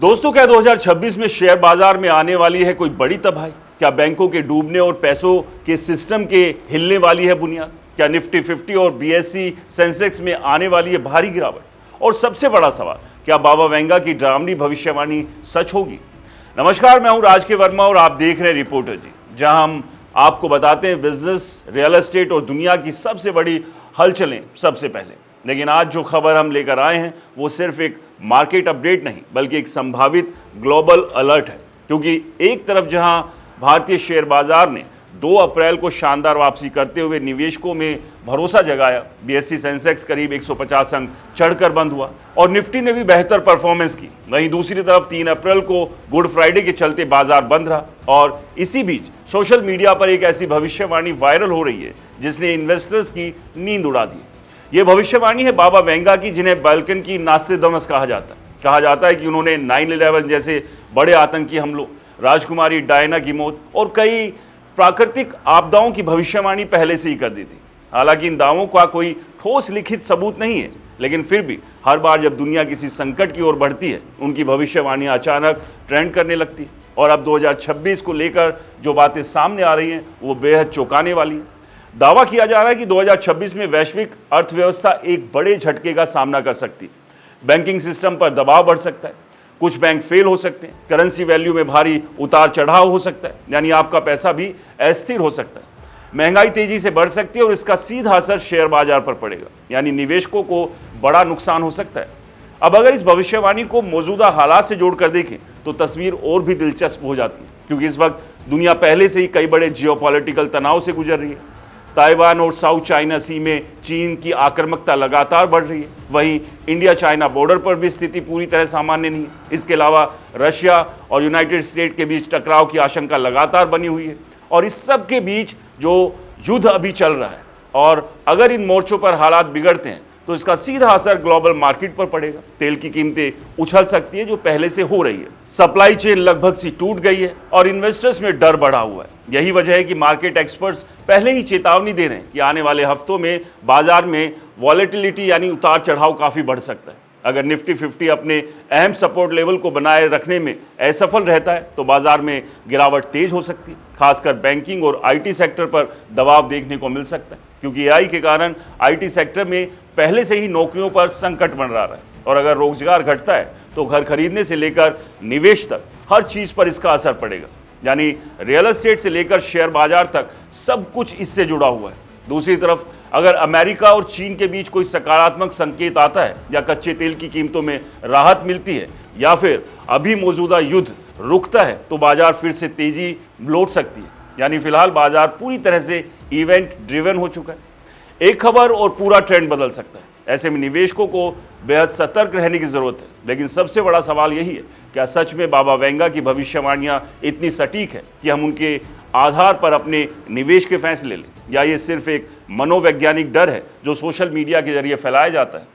दोस्तों, क्या 2026 में शेयर बाजार में आने वाली है कोई बड़ी तबाही? क्या बैंकों के डूबने और पैसों के सिस्टम के हिलने वाली है बुनियाद? क्या निफ्टी 50 और बीएसई सेंसेक्स में आने वाली है भारी गिरावट? और सबसे बड़ा सवाल, क्या बाबा वेंगा की डरावनी भविष्यवाणी सच होगी? नमस्कार, मैं हूं राज के वर्मा और आप देख रहे हैं रिपोर्टर जी, जहां हम आपको बताते हैं बिजनेस, रियल एस्टेट और दुनिया की सबसे बड़ी हलचलें सबसे पहले। लेकिन आज जो खबर हम लेकर आए हैं वो सिर्फ एक मार्केट अपडेट नहीं बल्कि एक संभावित ग्लोबल अलर्ट है। क्योंकि एक तरफ जहां भारतीय शेयर बाजार ने 2 अप्रैल को शानदार वापसी करते हुए निवेशकों में भरोसा जगाया, बीएसई सेंसेक्स करीब 150 अंक चढ़कर बंद हुआ और निफ्टी ने भी बेहतर परफॉर्मेंस की। वहीं दूसरी तरफ 3 अप्रैल को गुड फ्राइडे के चलते बाजार बंद रहा और इसी बीच सोशल मीडिया पर एक ऐसी भविष्यवाणी वायरल हो रही है जिसने इन्वेस्टर्स की नींद उड़ा दी। ये भविष्यवाणी है बाबा वेंगा की, जिन्हें बाल्कन की नास्ट्रेडमस कहा जाता है कि उन्होंने 9/11 जैसे बड़े आतंकी हमलों, राजकुमारी डायना की मौत और कई प्राकृतिक आपदाओं की भविष्यवाणी पहले से ही कर दी थी। हालांकि इन दावों का कोई ठोस लिखित सबूत नहीं है, लेकिन फिर भी हर बार जब दुनिया किसी संकट की ओर बढ़ती है, उनकी भविष्यवाणियां अचानक ट्रेंड करने लगती है। और अब 2026 को लेकर जो बातें सामने आ रही हैं वो बेहद चौंकाने वाली है। दावा किया जा रहा है कि 2026 में वैश्विक अर्थव्यवस्था एक बड़े झटके का सामना कर सकती है। बैंकिंग सिस्टम पर दबाव बढ़ सकता है, कुछ बैंक फेल हो सकते हैं, करेंसी वैल्यू में भारी उतार चढ़ाव हो सकता है, यानी आपका पैसा भी अस्थिर हो सकता है, महंगाई तेजी से बढ़ सकती है और इसका सीधा असर शेयर बाजार पर पड़ेगा, यानी निवेशकों को बड़ा नुकसान हो सकता है। अब अगर इस भविष्यवाणी को मौजूदा हालात से जोड़कर देखें तो तस्वीर और भी दिलचस्प हो जाती है, क्योंकि इस वक्त दुनिया पहले से ही कई बड़े जियोपॉलिटिकल तनाव से गुजर रही है। ताइवान और साउथ चाइना सी में चीन की आक्रामकता लगातार बढ़ रही है। वहीं इंडिया चाइना बॉर्डर पर भी स्थिति पूरी तरह सामान्य नहीं है। इसके अलावा रशिया और यूनाइटेड स्टेट के बीच टकराव की आशंका लगातार बनी हुई है। और इस सब के बीच जो युद्ध अभी चल रहा है, और अगर इन मोर्चों पर हालात बिगड़ते हैं तो इसका सीधा असर ग्लोबल मार्केट पर पड़ेगा। तेल की कीमतें उछल सकती है, जो पहले से हो रही है। सप्लाई चेन लगभग सी टूट गई है और इन्वेस्टर्स में डर बढ़ा हुआ है। यही वजह है कि मार्केट एक्सपर्ट्स पहले ही चेतावनी दे रहे हैं कि आने वाले हफ्तों में बाजार में वॉलेटिलिटी यानी उतार चढ़ाव काफी बढ़ सकता है। अगर निफ्टी 50 अपने अहम सपोर्ट लेवल को बनाए रखने में असफल रहता है तो बाजार में गिरावट तेज हो सकती है। खासकर बैंकिंग और आईटी सेक्टर पर दबाव देखने को मिल सकता है, क्योंकि एआई के कारण आईटी सेक्टर में पहले से ही नौकरियों पर संकट मंडरा रहा है। और अगर रोजगार घटता है तो घर खरीदने से लेकर निवेश तक हर चीज पर इसका असर पड़ेगा, यानी रियल एस्टेट से लेकर शेयर बाजार तक सब कुछ इससे जुड़ा हुआ है। दूसरी तरफ अगर अमेरिका और चीन के बीच कोई सकारात्मक संकेत आता है, या कच्चे तेल की कीमतों में राहत मिलती है, या फिर अभी मौजूदा युद्ध रुकता है, तो बाजार फिर से तेजी लौट सकती है। यानी फिलहाल बाजार पूरी तरह से इवेंट ड्रिवन हो चुका है। एक खबर और पूरा ट्रेंड बदल सकता है। ऐसे में निवेशकों को बेहद सतर्क रहने की जरूरत है। लेकिन सबसे बड़ा सवाल यही है, क्या सच में बाबा वेंगा की भविष्यवाणियां इतनी सटीक है कि हम उनके आधार पर अपने निवेश के फैसले लें, या ये सिर्फ एक मनोवैज्ञानिक डर है जो सोशल मीडिया के जरिए फैलाया जाता है?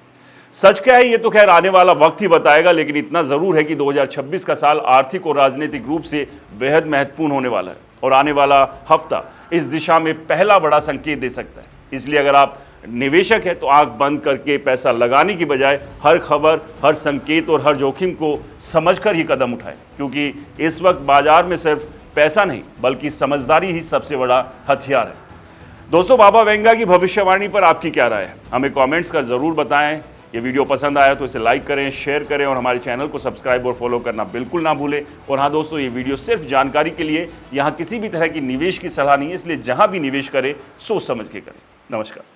सच क्या है ये तो खैर आने वाला वक्त ही बताएगा, लेकिन इतना जरूर है कि 2026 का साल आर्थिक और राजनीतिक रूप से बेहद महत्वपूर्ण होने वाला है और आने वाला हफ्ता इस दिशा में पहला बड़ा संकेत दे सकता है। इसलिए अगर आप निवेशक है तो आंख बंद करके पैसा लगाने की बजाय हर खबर, हर संकेत और हर जोखिम को समझकर ही कदम उठाएं, क्योंकि इस वक्त बाजार में सिर्फ पैसा नहीं बल्कि समझदारी ही सबसे बड़ा हथियार है। दोस्तों, बाबा वेंगा की भविष्यवाणी पर आपकी क्या राय है? हमें कमेंट्स कर जरूर बताएं। ये वीडियो पसंद आया तो इसे लाइक करें, शेयर करें और हमारे चैनल को सब्सक्राइब और फॉलो करना बिल्कुल ना भूलें। और हाँ दोस्तों, ये वीडियो सिर्फ जानकारी के लिए, यहाँ किसी भी तरह की निवेश की सलाह नहीं है, इसलिए जहाँ भी निवेश करें सोच समझ के करें। नमस्कार।